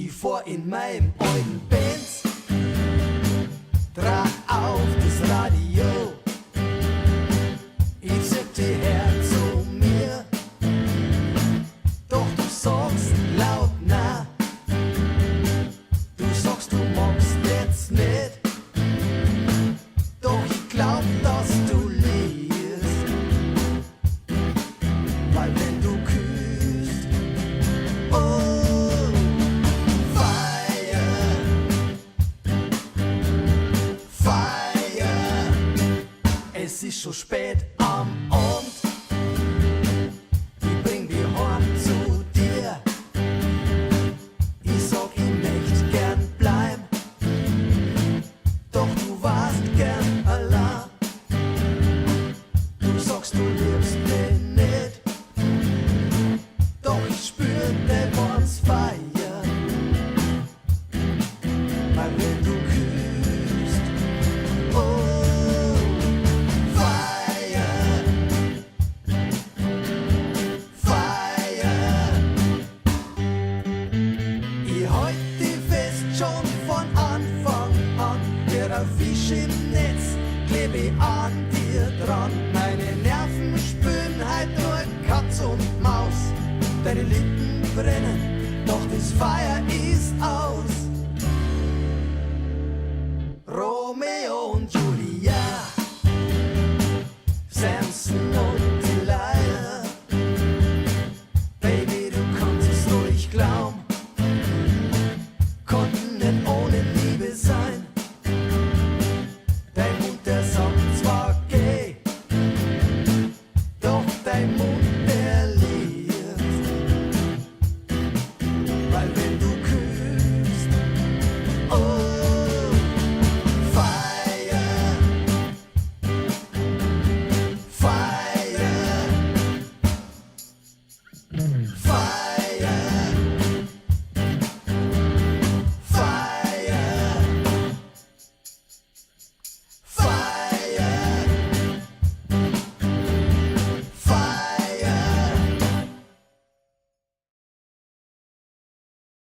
Ich fahr in meinem alten Benz, trag auf das Radio. Ich zipp die her zu mir, doch du sagst laut na. Du sagst, du magst jetzt nicht, doch ich glaub, dass du liest. Weil wenn du küsst, oh, Feier, Feier. Es ist schon spät am Abend, ich bring die heim zu dir. Ich sag, ich möcht gern bleiben, doch du warst gern allein. Du sagst, du liebst mich nicht, doch ich spür den Morgens Feier. Weil wenn du küsst, oh, Feier, Feier. Ich halt die fest schon von Anfang an, wie ein Fisch im Netz, kleb ich an dir dran. Meine Nerven spüren halt nur Katz und Maus. Deine Lippen brennen, doch das Feuer ist aus. Romeo und Julia, Samson und Delilah. Baby, du kannst es ruhig glauben, konnten nicht ohne Liebe sein. Dein Mund, der sagt zwar geh, doch dein Mund, der liegt. Weil wenn du küsst, oh, Feier, Feier, Feier.